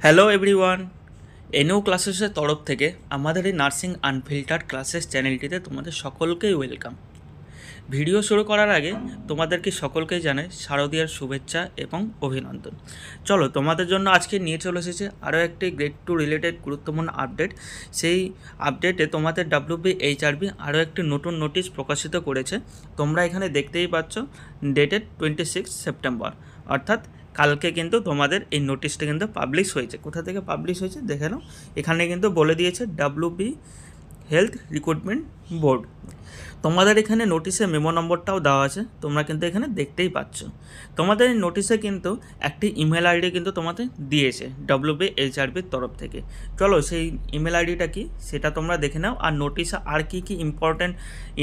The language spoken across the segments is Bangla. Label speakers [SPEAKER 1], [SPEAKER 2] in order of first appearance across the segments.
[SPEAKER 1] হ্যালো এভরিওয়ান, এনও ক্লাসেসের তরফ থেকে আমাদের এই নার্সিং আনফিল্টার্ড ক্লাসেস চ্যানেলটিতে তোমাদের সকলকেই ওয়েলকাম। ভিডিও শুরু করার আগে তোমাদেরকে সকলকেই জানাই শারদীয়ার শুভেচ্ছা এবং অভিনন্দন। চলো, তোমাদের জন্য আজকে নিয়ে চলে এসেছে আরও একটি গ্রেড 2 রিলেটেড গুরুত্বপূর্ণ আপডেট। সেই আপডেটে তোমাদের WBHRB আরও একটি নতুন নোটিশ প্রকাশিত করেছে। তোমরা এখানে দেখতেই পাচ্ছ, ডেটেড 26 সেপ্টেম্বর, অর্থাৎ কালকে কিন্তু তোমাদের এই নোটিশটা কিন্তু পাবলিশ হয়েছে। কোথা থেকে পাবলিশ হয়েছে দেখে নাও। এখানে কিন্তু বলে দিয়েছে WB হেলথ রিক্রুটমেন্ট বোর্ড। তোমাদের এখানে নোটিশে মেমো নম্বরটাও দেওয়া আছে, তোমরা কিন্তু এখানে দেখতেই পাচ্ছ। তোমাদের এই নোটিশে কিন্তু একটি ইমেল আইডি কিন্তু তোমাদের দিয়েছে WBHRBর তরফ থেকে। চলো, সেই ইমেল আইডিটা কি সেটা তোমরা দেখে নাও, আর নোটিশে আর কি কি ইম্পর্ট্যান্ট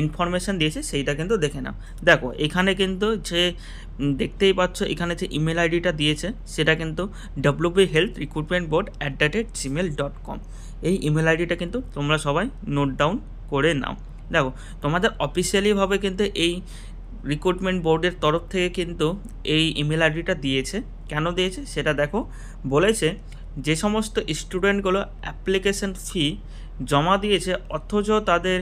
[SPEAKER 1] ইনফরমেশান দিয়েছে সেইটা কিন্তু দেখে নাও। দেখো, এখানে কিন্তু যে দেখতেই পাচ্ছ, এখানে যে ইমেল আইডিটা দিয়েছে সেটা কিন্তু wbhealthrecruitmentboard@gmail.com। এই ইমেল আইডিটা কিন্তু তোমরা সবাই নোট ডাউন করে নাও। দেখো, তোমাদের অফিসিয়ালিভাবে কিন্তু এই রিক্রুটমেন্ট বোর্ডের তরফ থেকে কিন্তু এই ইমেল আইডিটা দিয়েছে। কেন দিয়েছে সেটা দেখো। বলেছে যে সমস্ত স্টুডেন্টগুলো অ্যাপ্লিকেশন ফি জমা দিয়েছে অথচ তাদের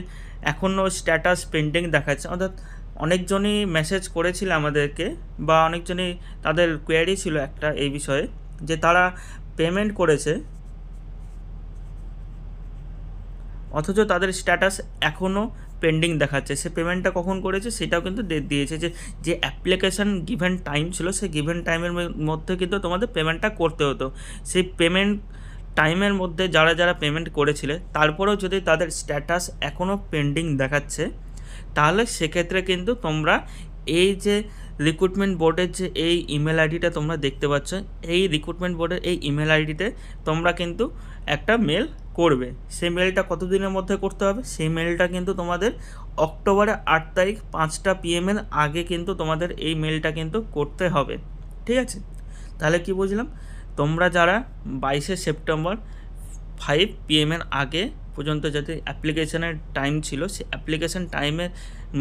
[SPEAKER 1] এখনও স্ট্যাটাস পেন্ডিং দেখাচ্ছে, অর্থাৎ অনেকজনই মেসেজ করেছিল আমাদেরকে, বা অনেকজনই তাদের কোয়ারি ছিল একটা এই বিষয়ে, যে তারা পেমেন্ট করেছে অথচ তাদের স্ট্যাটাস এখনও পেন্ডিং দেখাচ্ছে। সে পেমেন্টটা কখন করেছে সেটাও কিন্তু দিয়েছে, যে অ্যাপ্লিকেশান গিভেন টাইম ছিল, সেই গিভেন টাইমের মধ্যে কিন্তু তোমাদের পেমেন্টটা করতে হতো। সেই পেমেন্ট টাইমের মধ্যে যারা যারা পেমেন্ট করেছিলে তারপরেও যদি তাদের স্ট্যাটাস এখনও পেন্ডিং দেখাচ্ছে, তাহলে সেক্ষেত্রে কিন্তু তোমরা এই যে রিক্রুটমেন্ট বোর্ডের যে এই ইমেল আইডিটা তোমরা দেখতে পাচ্ছ, এই রিক্রুটমেন্ট বোর্ডের এই ইমেল আইডিতে তোমরা কিন্তু একটা মেল করবে। সেই মেলটা কতদিনের মধ্যে করতে হবে? সেই মেলটা কিন্তু তোমাদের অক্টোবরের 8 তারিখ 5টা PM এর আগে কিন্তু তোমাদের এই মেলটা কিন্তু করতে হবে। ঠিক আছে? তাহলে কি বুঝলাম? তোমরা যারা 22শে সেপ্টেম্বর 5 PM এর আগে পর্যন্ত যাতে অ্যাপ্লিকেশনের টাইম ছিল, সেই অ্যাপ্লিকেশন টাইমের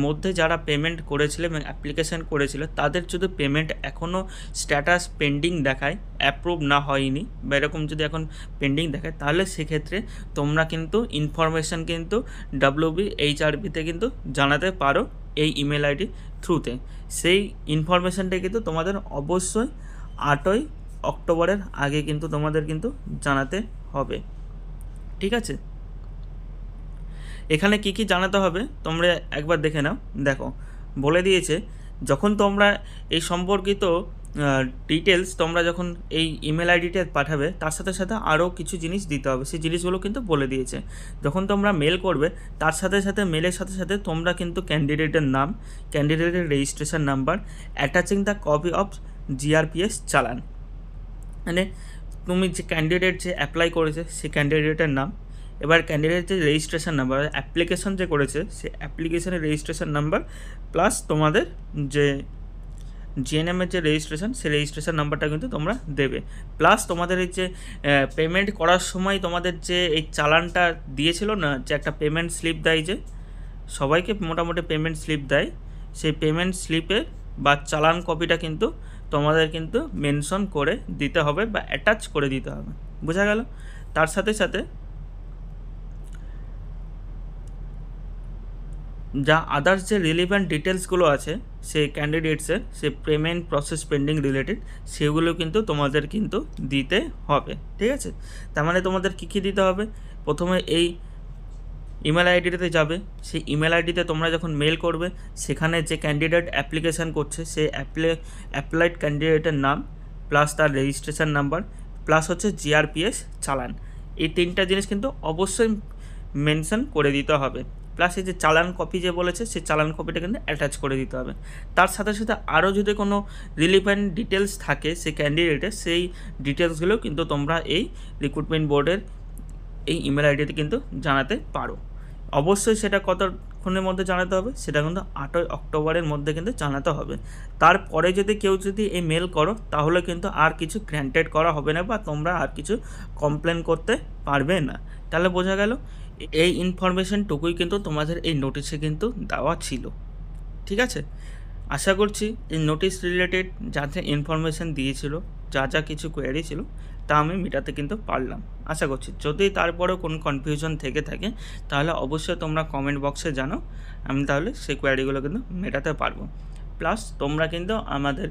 [SPEAKER 1] মধ্যে যারা পেমেন্ট করেছিল এবং অ্যাপ্লিকেশান করেছিল, তাদের যদি পেমেন্ট এখনও স্ট্যাটাস পেন্ডিং দেখায়, অ্যাপ্রুভ না হয়নি বা এরকম যদি এখন পেন্ডিং দেখায়, তাহলে সেক্ষেত্রে তোমরা কিন্তু ইনফরমেশান কিন্তু WBHRBতে কিন্তু জানাতে পারো এই ইমেল আইডি থ্রুতে। সেই ইনফরমেশানটা কিন্তু তোমাদের অবশ্যই 8ই অক্টোবরের আগে কিন্তু তোমাদের কিন্তু জানাতে হবে। ঠিক আছে? এখানে কি কি জানাতে হবে তোমরা একবার দেখে নাও। দেখো, বলে দিয়েছে যখন তোমরা এই সম্পর্কিত ডিটেলস তোমরা যখন এই ইমেল আইডিটা পাঠাবে, তার সাথে সাথে আরও কিছু জিনিস দিতে হবে। সেই জিনিসগুলো কিন্তু বলে দিয়েছে। যখন তোমরা মেল করবে, তার সাথে সাথে মেলের সাথে সাথে তোমরা কিন্তু ক্যান্ডিডেটের নাম, ক্যান্ডিডেটের registration number, attaching the copy of GRPS challan, মানে তুমি যে ক্যান্ডিডেট যে অ্যাপ্লাই করেছে সেই ক্যান্ডিডেটের নাম, এবার ক্যান্ডিডেট যে রেজিস্ট্রেশন নাম্বার, অ্যাপ্লিকেশন যে করেছে সেই অ্যাপ্লিকেশনের রেজিস্ট্রেশন নাম্বার, প্লাস তোমাদের যে GNM-এর যে রেজিস্ট্রেশন, সেই রেজিস্ট্রেশন নাম্বারটা কিন্তু তোমরা দেবে। প্লাস তোমাদের এই যে পেমেন্ট করার সময় তোমাদের যে এই চালানটা দিয়েছিল না, যে একটা পেমেন্ট স্লিপ দেয়, যে সবাইকে মোটামুটি পেমেন্ট স্লিপ দেয়, সেই পেমেন্ট স্লিপে বা চালান কপিটা কিন্তু তোমাদের কিন্তু মেনশন করে দিতে হবে বা অ্যাটাচ করে দিতে হবে। বোঝা গেল? তার সাথে সাথে যা আদার্স যে রিলেভেন্ট ডিটেলসগুলো আছে সেই ক্যান্ডিডেটসের, সে পেমেন্ট প্রসেস পেন্ডিং রিলেটেড, সেগুলো কিন্তু তোমাদের কিন্তু দিতে হবে। ঠিক আছে? তার মানে তোমাদের কী কী দিতে হবে? প্রথমে এই ইমেল আইডিতে যাবে, সেই ইমেল আইডিতে তোমরা যখন মেল করবে, সেখানে যে ক্যান্ডিডেট অ্যাপ্লিকেশান করছে সেই অ্যাপ্লাইড ক্যান্ডিডেটের নাম, প্লাস তার রেজিস্ট্রেশন নাম্বার, প্লাস হচ্ছে GRPS চালান, এই তিনটা জিনিস কিন্তু অবশ্যই মেনশন করে দিতে হবে। প্লাস এই যে চালান কপি যে বলেছে, সেই চালান কপিটা কিন্তু অ্যাটাচ করে দিতে হবে। তার সাথে সাথে আরও যদি কোনো রিলেভেন্ট ডিটেলস থাকে সেই ক্যান্ডিডেটের, সেই ডিটেলসগুলো কিন্তু তোমরা এই রিক্রুটমেন্ট বোর্ডের এই ইমেল আইডিতে কিন্তু জানাতে পারো। অবশ্যই সেটা কতক্ষণের মধ্যে জানাতে হবে? সেটা কিন্তু 8ই অক্টোবরের মধ্যে কিন্তু জানাতে হবে। তারপরে যদি কেউ যদি এই মেল করো, তাহলে কিন্তু আর কিছু গ্র্যান্টেড করা হবে না, বা তোমরা আর কিছু কমপ্লেন করতে পারবে না। তাহলে বোঝা গেল? এই ইনফরমেশনটুকুই কিন্তু তোমাদের এই নোটিশে কিন্তু দেওয়া ছিল। ঠিক আছে? আশা করছি এই নোটিশ রিলেটেড যা যা ইনফরমেশান দিয়েছিল, যা যা কিছু কোয়ারি ছিল, তা আমি মেটাতে কিন্তু পারলাম। আশা করছি যদি তারপরেও কোনো কনফিউশন থেকে থাকে তাহলে অবশ্যই তোমরা কমেন্ট বক্সে জানাও, আমি তাহলে সেই কোয়ারিগুলো কিন্তু মেটাতে পারবো। প্লাস তোমরা কিন্তু আমাদের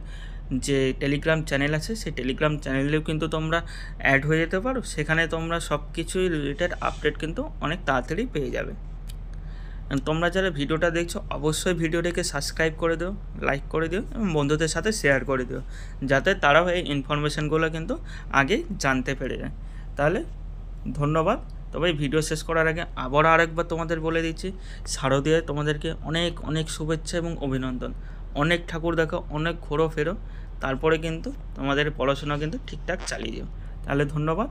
[SPEAKER 1] যে টেলিগ্রাম চ্যানেল আছে সেই টেলিগ্রাম চ্যানেলেও কিন্তু তোমরা অ্যাড হয়ে যেতে পারো, সেখানে তোমরা সব কিছুই রিলেটেড আপডেট কিন্তু অনেক তাড়াতাড়ি পেয়ে যাবে। তোমরা যারা ভিডিওটা দেখছো অবশ্যই ভিডিওটাকে সাবস্ক্রাইব করে দিও, লাইক করে দিও এবং বন্ধুদের সাথে শেয়ার করে দিও, যাতে তারাও এই ইনফরমেশানগুলো কিন্তু আগে জানতে পেরে যায়। তাহলে ধন্যবাদ। তবে ভিডিও শেষ করার আগে আবারও আরেকবার তোমাদের বলে দিচ্ছি, শারদীয়ায় তোমাদেরকে অনেক অনেক শুভেচ্ছা এবং অভিনন্দন। অনেক ঠাকুর দেখো, অনেক ঘোরো ফেরো, তারপরে কিন্তু তোমাদের পড়াশোনা কিন্তু ঠিকঠাক চালিয়ে যাও। তাহলে ধন্যবাদ।